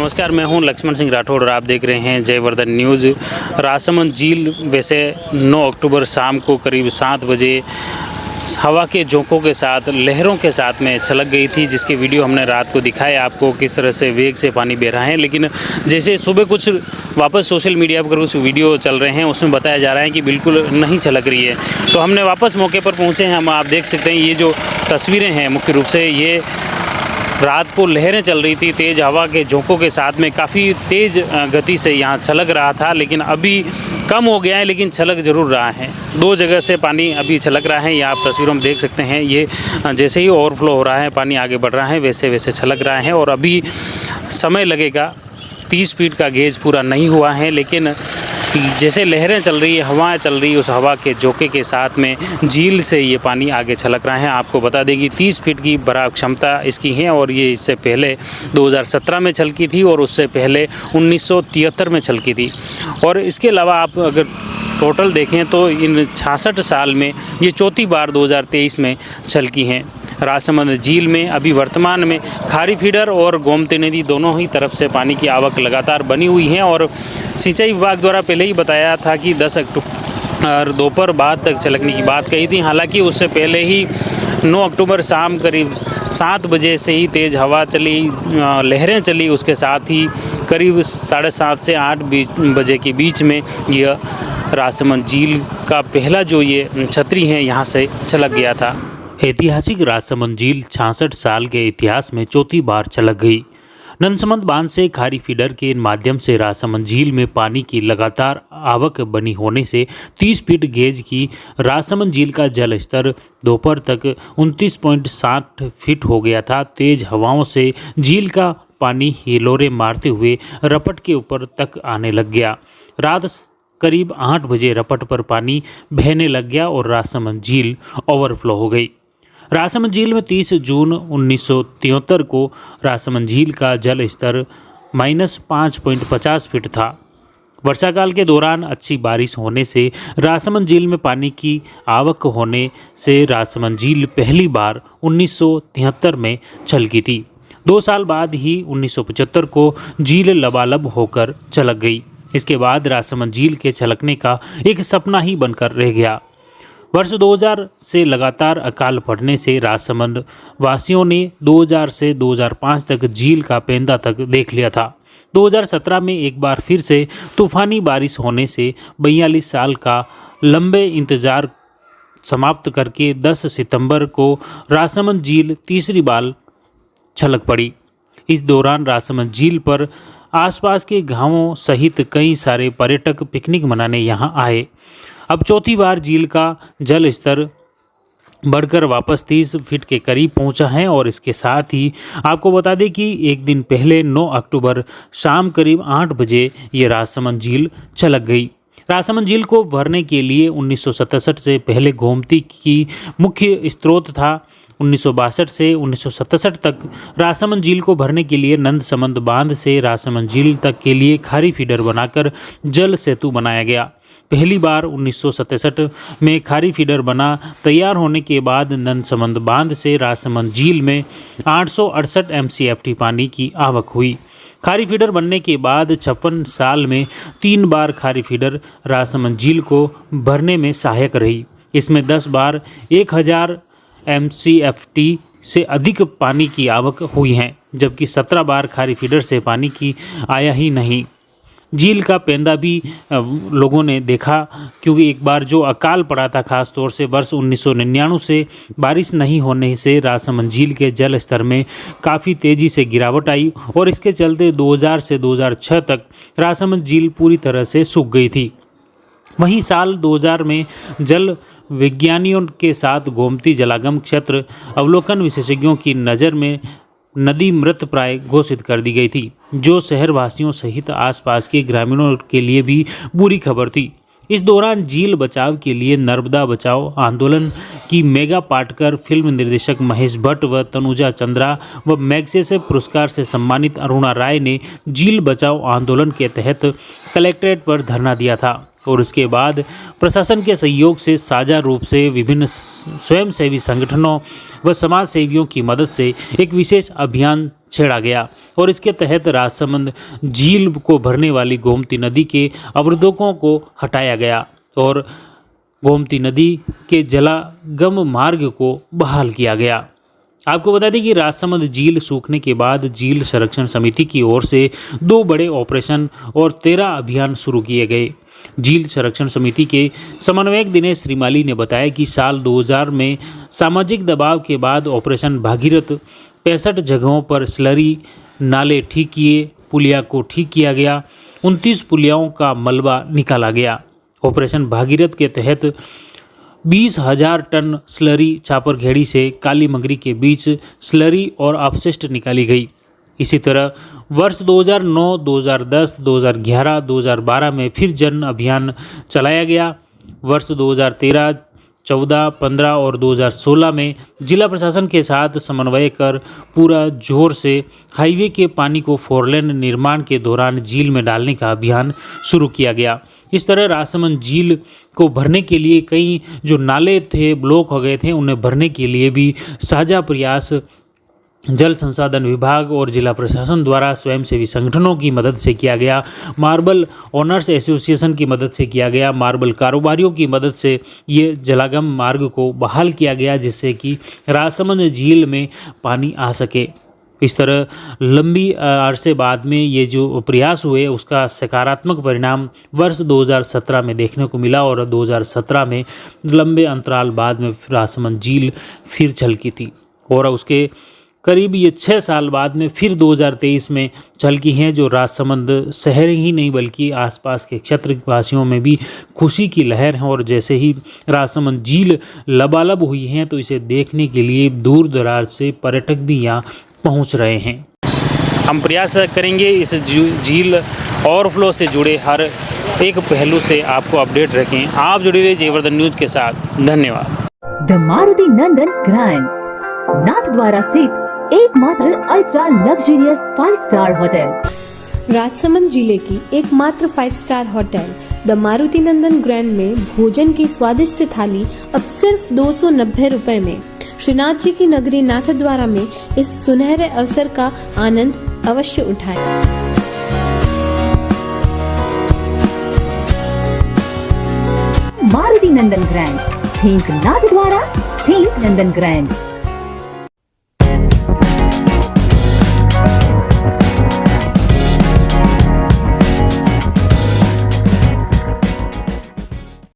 नमस्कार, मैं हूं लक्ष्मण सिंह राठौड़ और आप देख रहे हैं जयवर्धन न्यूज़। राजसमंद झील वैसे 9 अक्टूबर शाम को करीब 7 बजे हवा के झोंकों के साथ, लहरों के साथ में छलक गई थी, जिसकी वीडियो हमने रात को दिखाया आपको किस तरह से वेग से पानी बह रहा है। लेकिन जैसे सुबह कुछ वापस सोशल मीडिया पर कुछ वीडियो चल रहे हैं, उसमें बताया जा रहा है कि बिल्कुल नहीं छलक रही है। तो हमने वापस मौके पर पहुँचे हैं। आप देख सकते हैं ये जो तस्वीरें हैं, मुख्य रूप से ये रात को लहरें चल रही थी, तेज़ हवा के झोंकों के साथ में काफ़ी तेज़ गति से यहाँ छलक रहा था। लेकिन अभी कम हो गया है, लेकिन छलक ज़रूर रहा है। 2 जगह से पानी अभी छलक रहा है। ये आप तस्वीरों में देख सकते हैं। ये जैसे ही ओवरफ्लो हो रहा है, पानी आगे बढ़ रहा है, वैसे वैसे छलक रहा है। और अभी समय लगेगा, 30 फीट का गेज पूरा नहीं हुआ है। लेकिन जैसे लहरें चल रही है, हवाएं चल रही है, उस हवा के झोंके के साथ में झील से ये पानी आगे छलक रहा है। आपको बता दें कि 30 फीट की भराव क्षमता इसकी है और ये इससे पहले 2017 में छलकी थी और उससे पहले 1973 में छलकी थी। और इसके अलावा आप अगर टोटल देखें तो इन 66 साल में ये चौथी बार 2023 में छलकी हैं। राजसमंद झील में अभी वर्तमान में खारी फीडर और गोमती नदी दोनों ही तरफ से पानी की आवक लगातार बनी हुई है। और सिंचाई विभाग द्वारा पहले ही बताया था कि 10 अक्टूबर दोपहर बाद तक छलकने की बात कही थी। हालांकि उससे पहले ही 9 अक्टूबर शाम करीब 7 बजे से ही तेज़ हवा चली, लहरें चली। उसके साथ ही करीब 7:30 से 8 बजे के बीच में यह राजसमंद झील का पहला जो ये छतरी है यहाँ से छलक गया था। ऐतिहासिक राजसमंद झील 66 साल के इतिहास में चौथी बार छलक गई। नंदसमंद बांध से खारी फीडर के माध्यम से राजसमंद झील में पानी की लगातार आवक बनी होने से 30 फीट गेज की राजसमंद झील का जल स्तर दोपहर तक 29.60 फीट हो गया था। तेज हवाओं से झील का पानी हिलोरे मारते हुए रपट के ऊपर तक आने लग गया। रात करीब 8 बजे रपट पर पानी बहने लग गया और राजसमंद झील ओवरफ्लो हो गई। राजसमंद झील में 30 जून 1973 को राजसमंद झील का जल स्तर -5.50 फीट था। वर्षाकाल के दौरान अच्छी बारिश होने से राजसमंद झील में पानी की आवक होने से राजसमंद झील पहली बार 1973 में छलकी थी। 2 साल बाद ही 1975 को झील लबालब होकर छलक गई। इसके बाद राजसमंद झील के छलकने का एक सपना ही बनकर रह गया। वर्ष 2000 से लगातार अकाल पड़ने से राजसमंद वासियों ने 2000 से 2005 तक झील का पेंदा तक देख लिया था। 2017 में एक बार फिर से तूफानी बारिश होने से 42 साल का लंबे इंतजार समाप्त करके 10 सितंबर को राजसमंद झील तीसरी बार छलक पड़ी। इस दौरान राजसमंद झील पर आसपास के गांवों सहित कई सारे पर्यटक पिकनिक मनाने यहां आए। अब चौथी बार झील का जल स्तर बढ़कर वापस 30 फीट के करीब पहुंचा है। और इसके साथ ही आपको बता दें कि एक दिन पहले 9 अक्टूबर शाम करीब 8 बजे ये राजसमंद झील छलक गई। राजसमंद झील को भरने के लिए 1967 से पहले गोमती की मुख्य स्रोत था। 1962 से 1967 तक राजसमंद झील को भरने के लिए नंदसमंद बांध से राजसमंद झील तक के लिए खारी फीडर बनाकर जल सेतु बनाया गया। पहली बार 1967 में खारी फीडर बना। तैयार होने के बाद नंदसमंद बांध से राजसमंद झील में 868 MCFT पानी की आवक हुई। खारी फीडर बनने के बाद 56 साल में 3 बार खारी फीडर राजसमंद झील को भरने में सहायक रही। इसमें 10 बार 1000 MCFT से अधिक पानी की आवक हुई है, जबकि 17 बार खारी फीडर से पानी की आया ही नहीं। झील का पेंदा भी लोगों ने देखा, क्योंकि एक बार जो अकाल पड़ा था, खास तौर से वर्ष 1999 से बारिश नहीं होने से राजसमंद झील के जल स्तर में काफ़ी तेज़ी से गिरावट आई और इसके चलते 2000 से 2006 तक राजसमंद झील पूरी तरह से सूख गई थी। वहीं साल 2000 में जल विज्ञानियों के साथ गोमती जलागम क्षेत्र अवलोकन विशेषज्ञों की नज़र में नदी मृत प्राय घोषित कर दी गई थी, जो शहरवासियों सहित आसपास के ग्रामीणों के लिए भी बुरी खबर थी। इस दौरान झील बचाव के लिए नर्मदा बचाओ आंदोलन की मेगा पाटकर, फिल्म निर्देशक महेश भट्ट व तनुजा चंद्रा व मैग्सेसे पुरस्कार से सम्मानित अरुणा राय ने झील बचाओ आंदोलन के तहत कलेक्ट्रेट पर धरना दिया था। और उसके बाद प्रशासन के सहयोग से साझा रूप से विभिन्न स्वयंसेवी संगठनों व समाज सेवियों की मदद से एक विशेष अभियान छेड़ा गया और इसके तहत राजसमंद झील को भरने वाली गोमती नदी के अवरोधकों को हटाया गया और गोमती नदी के जलागम मार्ग को बहाल किया गया। आपको बता दें कि राजसमंद झील सूखने के बाद झील संरक्षण समिति की ओर से 2 बड़े ऑपरेशन और 13 अभियान शुरू किए गए। झील संरक्षण समिति के समन्वयक दिनेश श्रीमाली ने बताया कि साल 2000 में सामाजिक दबाव के बाद ऑपरेशन भागीरथ 65 जगहों पर स्लरी नाले ठीक किए, पुलिया को ठीक किया गया, 29 पुलियाओं का मलबा निकाला गया। ऑपरेशन भागीरथ के तहत 20,000 टन स्लरी छापरखेड़ी से काली मंगरी के बीच स्लरी और अपशिष्ट निकाली गई। इसी तरह वर्ष 2009, 2010, 2011, 2012 में फिर जन अभियान चलाया गया। वर्ष 2013, 14, 15 और 2016 में जिला प्रशासन के साथ समन्वय कर पूरा जोर से हाईवे के पानी को 4 लेन निर्माण के दौरान झील में डालने का अभियान शुरू किया गया। इस तरह राजसमंद झील को भरने के लिए कई जो नाले थे ब्लॉक हो गए थे, उन्हें भरने के लिए भी साझा प्रयास जल संसाधन विभाग और जिला प्रशासन द्वारा स्वयंसेवी संगठनों की मदद से किया गया। मार्बल ओनर्स एसोसिएशन की मदद से किया गया। मार्बल कारोबारियों की मदद से ये जलागम मार्ग को बहाल किया गया, जिससे कि राजसमंद झील में पानी आ सके। इस तरह लंबी अरसे बाद में ये जो प्रयास हुए उसका सकारात्मक परिणाम वर्ष 2017 में देखने को मिला और 2017 में लंबे अंतराल बाद में राजसमंद झील फिर छलकी थी और उसके करीब ये 6 साल बाद में फिर 2023 में छलकी हैं, जो राजसमंद शहर ही नहीं बल्कि आसपास के क्षेत्रवासियों में भी खुशी की लहर है। और जैसे ही राजसमंद झील लबालब हुई हैं तो इसे देखने के लिए दूर दराज से पर्यटक भी यहाँ पहुँच रहे हैं। हम प्रयास करेंगे इस झील ओवरफ्लो से जुड़े हर एक पहलू से आपको अपडेट रखें। आप जुड़े रहिए जयवर्धन न्यूज के साथ। धन्यवाद। The Maruti Nandan grand, Nathdwara स्थित एकमात्र ultra luxurious 5 star hotel. Rajsamand जिले की एकमात्र 5 star hotel the Maruti Nandan grand में भोजन की स्वादिष्ट थाली अब सिर्फ 290 रुपए में। श्रीनाथ जी की नगरी नाथद्वारा में इस सुनहरे अवसर का आनंद अवश्य उठाएं। मारुति नंदन ग्रैंड, थिंक नाथद्वारा, थिंक नंदन ग्रैंड।